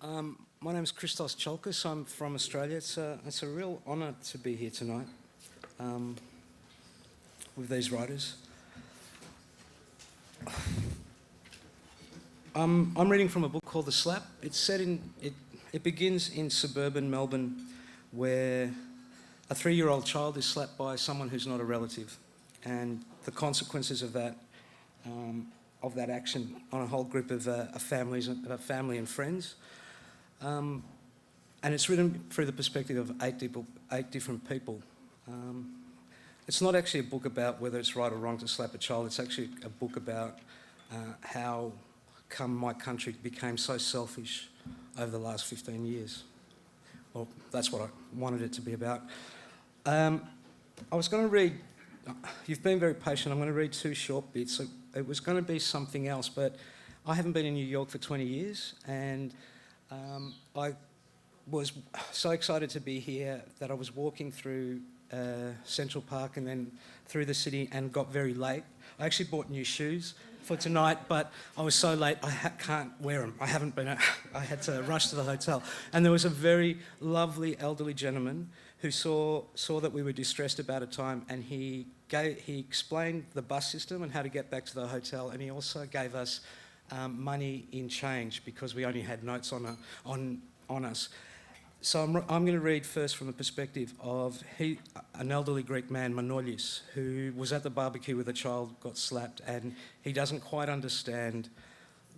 My name is Christos Tsiolkas. I'm from Australia. It's a real honour to be here tonight with these writers. I'm reading from a book called The Slap. It's set in it begins in suburban Melbourne, where a 3-year-old child is slapped by someone who's not a relative, and the consequences of that action on a whole group of family and friends. And it's written through the perspective of eight different people. It's not actually a book about whether it's right or wrong to slap a child. It's actually a book about how come my country became so selfish over the last 15 years. Well, that's what I wanted it to be about. I was going to read, you've been very patient, I'm going to read 2 short bits. So it was going to be something else, but I haven't been in New York for 20 years, and I was so excited to be here that I was walking through Central Park and then through the city and got very late. I actually bought new shoes for tonight, but I was so late I can't wear them. I haven't been. I had to rush to the hotel, and there was a very lovely elderly gentleman who saw that we were distressed about a time, and he explained the bus system and how to get back to the hotel, and he also gave us money in change because we only had notes on us. So I'm going to read first from the perspective of an elderly Greek man, Manolis, who was at the barbecue with a child, got slapped, and he doesn't quite understand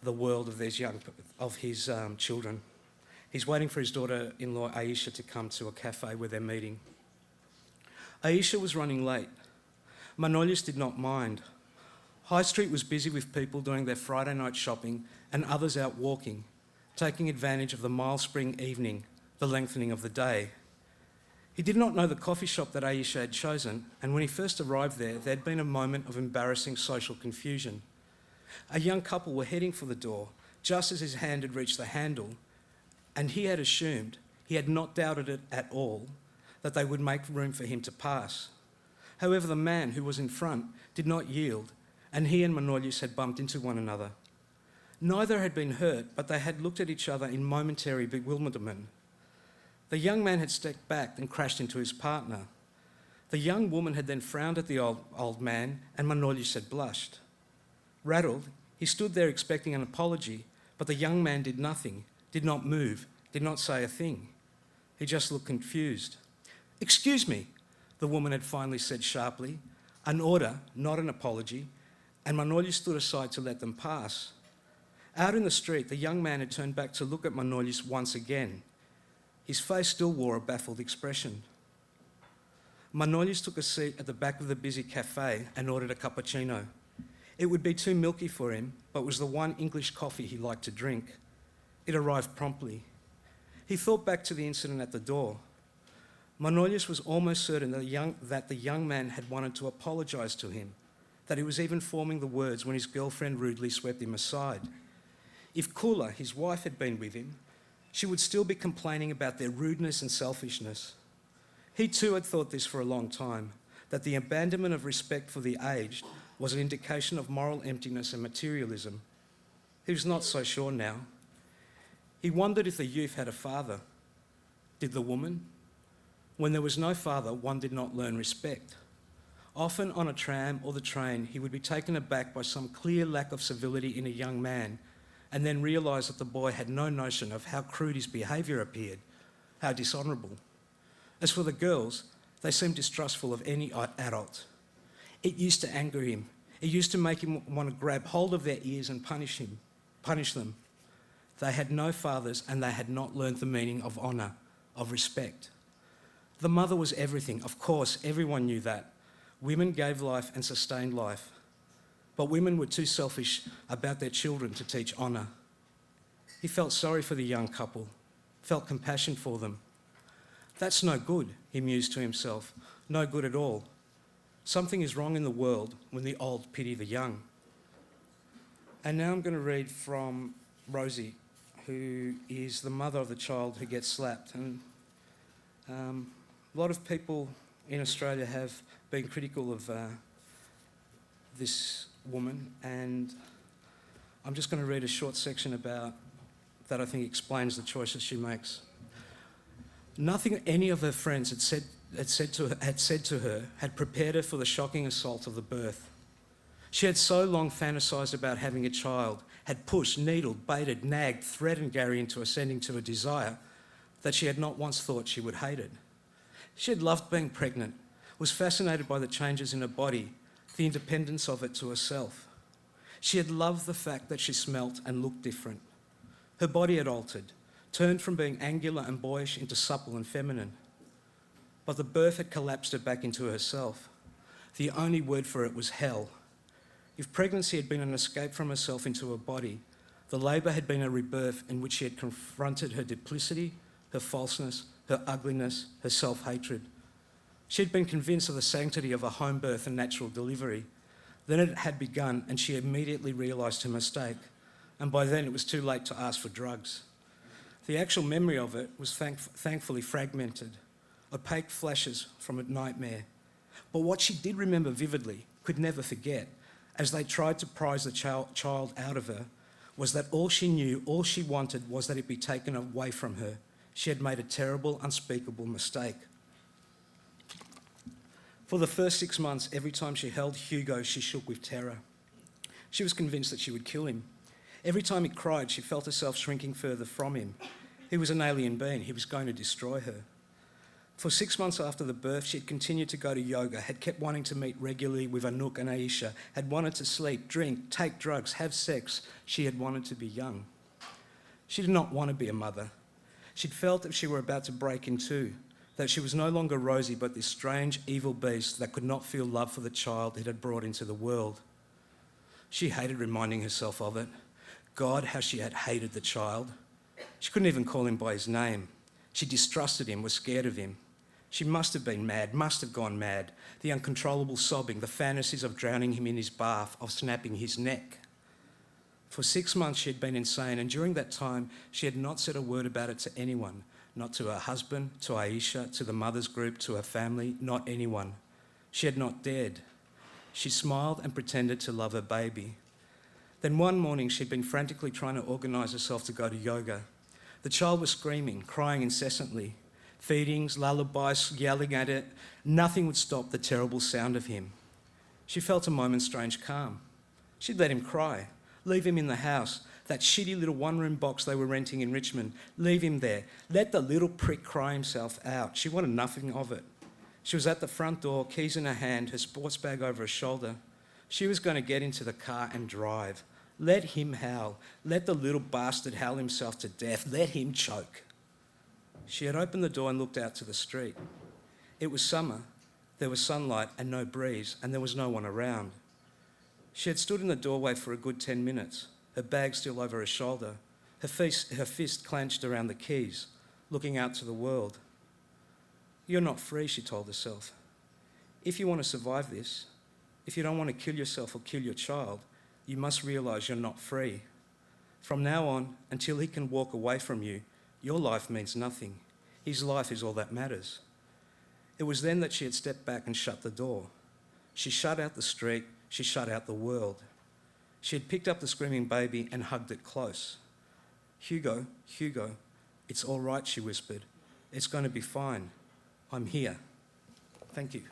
the world of his children. He's waiting for his daughter-in-law Aisha to come to a cafe where they're meeting. Aisha was running late. Manolis did not mind. High Street was busy with people doing their Friday night shopping and others out walking, taking advantage of the mild spring evening, the lengthening of the day. He did not know the coffee shop that Aisha had chosen, and when he first arrived there'd been a moment of embarrassing social confusion. A young couple were heading for the door, just as his hand had reached the handle, and he had assumed, he had not doubted it at all, that they would make room for him to pass. However, the man who was in front did not yield, and he and Manolis had bumped into one another. Neither had been hurt, but they had looked at each other in momentary bewilderment. The young man had stepped back and crashed into his partner. The young woman had then frowned at the old man, and Manolis had blushed. Rattled, he stood there expecting an apology, but the young man did nothing, did not move, did not say a thing. He just looked confused. "Excuse me," the woman had finally said sharply, an order, not an apology, and Manolis stood aside to let them pass. Out in the street, the young man had turned back to look at Manolis once again. His face still wore a baffled expression. Manolis took a seat at the back of the busy cafe and ordered a cappuccino. It would be too milky for him, but was the one English coffee he liked to drink. It arrived promptly. He thought back to the incident at the door. Manolis was almost certain that the young man had wanted to apologise to him, that he was even forming the words when his girlfriend rudely swept him aside. If Kula, his wife, had been with him, she would still be complaining about their rudeness and selfishness. He too had thought this for a long time, that the abandonment of respect for the aged was an indication of moral emptiness and materialism. He was not so sure now. He wondered if the youth had a father. Did the woman? When there was no father, one did not learn respect. Often on a tram or the train, he would be taken aback by some clear lack of civility in a young man, and then realise that the boy had no notion of how crude his behaviour appeared, how dishonourable. As for the girls, they seemed distrustful of any adult. It used to anger him. It used to make him want to grab hold of their ears and punish them. They had no fathers, and they had not learned the meaning of honour, of respect. The mother was everything. Of course, everyone knew that. Women gave life and sustained life. But women were too selfish about their children to teach honour. He felt sorry for the young couple, felt compassion for them. That's no good, he mused to himself. No good at all. Something is wrong in the world when the old pity the young. And now I'm going to read from Rosie, who is the mother of the child who gets slapped. And a lot of people in Australia have been critical of this woman, and I'm just going to read a short section about that I think explains the choices she makes. Nothing any of her friends had said to her had prepared her for the shocking assault of the birth. She had so long fantasised about having a child, had pushed, needled, baited, nagged, threatened Gary into ascending to a desire, that she had not once thought she would hate it. She had loved being pregnant, was fascinated by the changes in her body, the independence of it to herself. She had loved the fact that she smelt and looked different. Her body had altered, turned from being angular and boyish into supple and feminine. But the birth had collapsed her back into herself. The only word for it was hell. If pregnancy had been an escape from herself into her body, the labour had been a rebirth in which she had confronted her duplicity, her falseness, her ugliness, her self-hatred. She had been convinced of the sanctity of a home birth and natural delivery. Then it had begun and she immediately realised her mistake, and by then it was too late to ask for drugs. The actual memory of it was thankfully fragmented, opaque flashes from a nightmare. But what she did remember vividly, could never forget, as they tried to prise the child out of her, was that all she knew, all she wanted was that it be taken away from her. She had made a terrible, unspeakable mistake. For the first 6 months, every time she held Hugo, she shook with terror. She was convinced that she would kill him. Every time he cried, she felt herself shrinking further from him. He was an alien being. He was going to destroy her. For 6 months after the birth, she had continued to go to yoga, had kept wanting to meet regularly with Anouk and Aisha, had wanted to sleep, drink, take drugs, have sex. She had wanted to be young. She did not want to be a mother. She'd felt that she were about to break in two, that she was no longer Rosie, but this strange, evil beast that could not feel love for the child it had brought into the world. She hated reminding herself of it. God, how she had hated the child. She couldn't even call him by his name. She distrusted him, was scared of him. She must have been mad, must have gone mad. The uncontrollable sobbing, the fantasies of drowning him in his bath, of snapping his neck. For 6 months she had been insane, and during that time she had not said a word about it to anyone. Not to her husband, to Aisha, to the mothers group, to her family, not anyone. She had not dared. She smiled and pretended to love her baby. Then one morning she'd been frantically trying to organise herself to go to yoga. The child was screaming, crying incessantly. Feedings, lullabies, yelling at it. Nothing would stop the terrible sound of him. She felt a moment's strange calm. She'd let him cry, leave him in the house, that shitty little one-room box they were renting in Richmond. Leave him there. Let the little prick cry himself out. She wanted nothing of it. She was at the front door, keys in her hand, her sports bag over her shoulder. She was going to get into the car and drive. Let him howl. Let the little bastard howl himself to death. Let him choke. She had opened the door and looked out to the street. It was summer. There was sunlight and no breeze, and there was no one around. She had stood in the doorway for a good 10 minutes, her bag still over her shoulder, her fist clenched around the keys, looking out to the world. You're not free, she told herself. If you want to survive this, if you don't want to kill yourself or kill your child, you must realise you're not free. From now on, until he can walk away from you, your life means nothing. His life is all that matters. It was then that she had stepped back and shut the door. She shut out the street, she shut out the world. She had picked up the screaming baby and hugged it close. Hugo, Hugo, it's all right, she whispered. It's going to be fine. I'm here. Thank you.